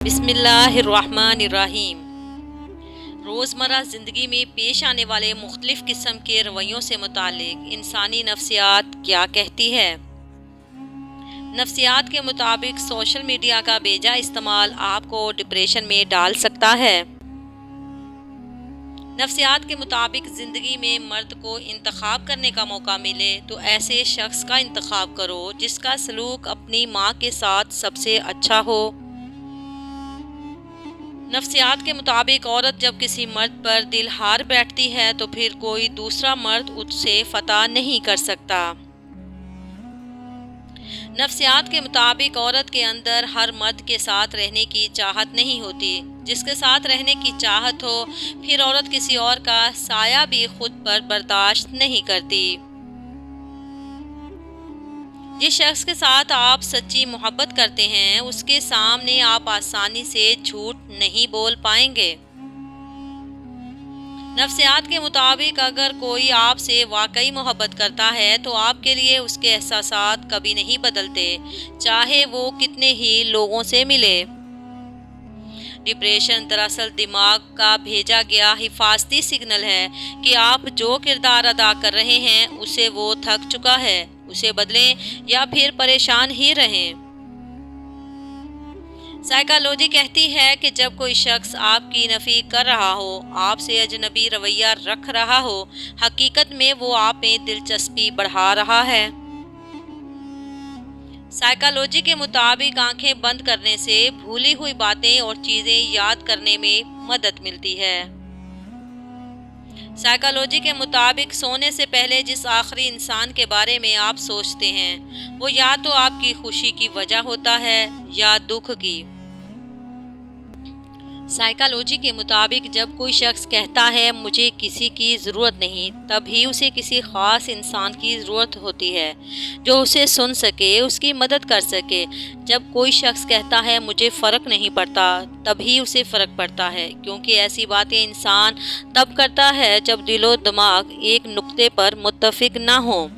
بسم اللہ الرحمن الرحیم۔ روزمرہ زندگی میں پیش آنے والے مختلف قسم کے رویوں سے متعلق انسانی نفسیات کیا کہتی ہے؟ نفسیات کے مطابق سوشل میڈیا کا بیجا استعمال آپ کو ڈپریشن میں ڈال سکتا ہے۔ نفسیات کے مطابق زندگی میں مرد کو انتخاب کرنے کا موقع ملے تو ایسے شخص کا انتخاب کرو جس کا سلوک اپنی ماں کے ساتھ سب سے اچھا ہو۔ نفسیات کے مطابق عورت جب کسی مرد پر دل ہار بیٹھتی ہے تو پھر کوئی دوسرا مرد اس سے فتح نہیں کر سکتا۔ نفسیات کے مطابق عورت کے اندر ہر مرد کے ساتھ رہنے کی چاہت نہیں ہوتی۔ جس کے ساتھ رہنے کی چاہت ہو پھر عورت کسی اور کا سایہ بھی خود پر برداشت نہیں کرتی۔ جس شخص کے ساتھ آپ سچی محبت کرتے ہیں اس کے سامنے آپ آسانی سے جھوٹ نہیں بول پائیں گے۔ نفسیات کے مطابق اگر کوئی آپ سے واقعی محبت کرتا ہے تو آپ کے لیے اس کے احساسات کبھی نہیں بدلتے، چاہے وہ کتنے ہی لوگوں سے ملے۔ ڈپریشن دراصل دماغ کا بھیجا گیا حفاظتی سگنل ہے کہ آپ جو کردار ادا کر رہے ہیں اسے وہ تھک چکا ہے، اسے بدلیں یا پھر پریشان ہی رہیں۔ سائیکالوجی کہتی ہے کہ جب کوئی شخص آپ کی نفی کر رہا ہو، آپ سے اجنبی رویہ رکھ رہا ہو، حقیقت میں وہ آپ میں دلچسپی بڑھا رہا ہے۔ سائیکالوجی کے مطابق آنکھیں بند کرنے سے بھولی ہوئی باتیں اور چیزیں یاد کرنے میں مدد ملتی ہے۔ سائیکالوجی کے مطابق سونے سے پہلے جس آخری انسان کے بارے میں آپ سوچتے ہیں وہ یا تو آپ کی خوشی کی وجہ ہوتا ہے یا دکھ کی۔ سائیکالوجی کے مطابق جب کوئی شخص کہتا ہے مجھے کسی کی ضرورت نہیں، تب ہی اسے کسی خاص انسان کی ضرورت ہوتی ہے جو اسے سن سکے، اس کی مدد کر سکے۔ جب کوئی شخص کہتا ہے مجھے فرق نہیں پڑتا، تب ہی اسے فرق پڑتا ہے، کیونکہ ایسی باتیں انسان تب کرتا ہے جب دل و دماغ ایک نقطے پر متفق نہ ہوں۔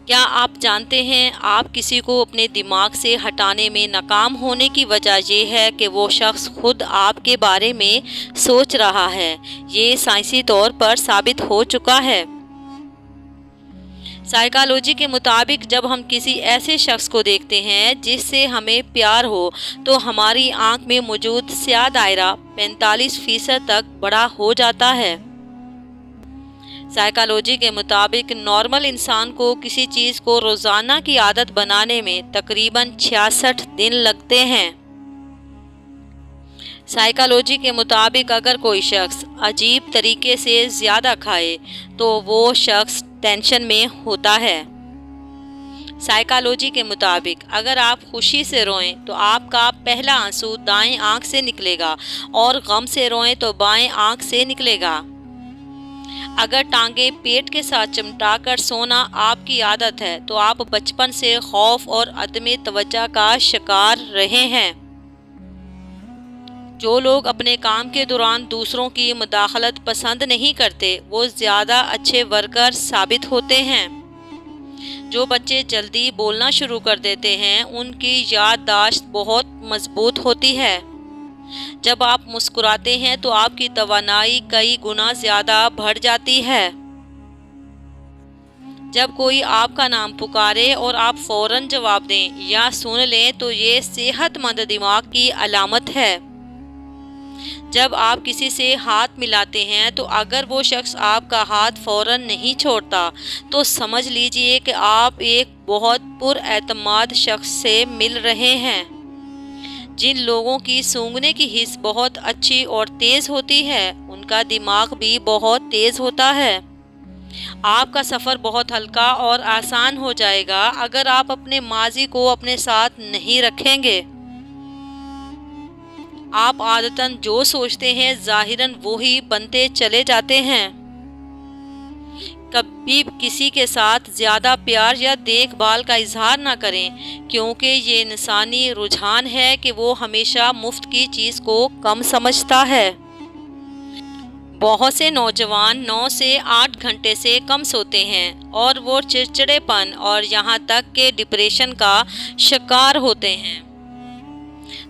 کیا آپ جانتے ہیں آپ کسی کو اپنے دماغ سے ہٹانے میں ناکام ہونے کی وجہ یہ ہے کہ وہ شخص خود آپ کے بارے میں سوچ رہا ہے۔ یہ سائنسی طور پر ثابت ہو چکا ہے۔ سائیکالوجی کے مطابق جب ہم کسی ایسے شخص کو دیکھتے ہیں جس سے ہمیں پیار ہو تو ہماری آنکھ میں موجود سیاہ دائرہ 45% تک بڑا ہو جاتا ہے۔ سائیکالوجی کے مطابق نارمل انسان کو کسی چیز کو روزانہ کی عادت بنانے میں تقریباً 66 دن لگتے ہیں۔ سائیکالوجی کے مطابق اگر کوئی شخص عجیب طریقے سے زیادہ کھائے تو وہ شخص ٹینشن میں ہوتا ہے۔ سائیکالوجی کے مطابق اگر آپ خوشی سے روئیں تو آپ کا پہلا آنسو دائیں آنکھ سے نکلے گا اور غم سے روئیں تو بائیں آنکھ سے نکلے گا۔ اگر ٹانگیں پیٹ کے ساتھ چمٹا کر سونا آپ کی عادت ہے تو آپ بچپن سے خوف اور عدم توجہ کا شکار رہے ہیں۔ جو لوگ اپنے کام کے دوران دوسروں کی مداخلت پسند نہیں کرتے وہ زیادہ اچھے ورکر ثابت ہوتے ہیں۔ جو بچے جلدی بولنا شروع کر دیتے ہیں ان کی یادداشت بہت مضبوط ہوتی ہے۔ جب آپ مسکراتے ہیں تو آپ کی توانائی کئی گنا زیادہ بڑھ جاتی ہے۔ جب کوئی آپ کا نام پکارے اور آپ فوراً جواب دیں یا سن لیں تو یہ صحت مند دماغ کی علامت ہے۔ جب آپ کسی سے ہاتھ ملاتے ہیں تو اگر وہ شخص آپ کا ہاتھ فوراً نہیں چھوڑتا تو سمجھ لیجئے کہ آپ ایک بہت پر اعتماد شخص سے مل رہے ہیں۔ جن لوگوں کی سونگھنے کی حس بہت اچھی اور تیز ہوتی ہے ان کا دماغ بھی بہت تیز ہوتا ہے۔ آپ کا سفر بہت ہلکا اور آسان ہو جائے گا اگر آپ اپنے ماضی کو اپنے ساتھ نہیں رکھیں گے۔ آپ عادتاً جو سوچتے ہیں ظاہراً وہی بنتے چلے جاتے ہیں۔ کبھی کسی کے ساتھ زیادہ پیار یا دیکھ بھال کا اظہار نہ کریں، کیونکہ یہ انسانی رجحان ہے کہ وہ ہمیشہ مفت کی چیز کو کم سمجھتا ہے۔ بہت سے نوجوان 9 سے 8 گھنٹے سے کم سوتے ہیں اور وہ چڑچڑے پن اور یہاں تک کہ ڈپریشن کا شکار ہوتے ہیں۔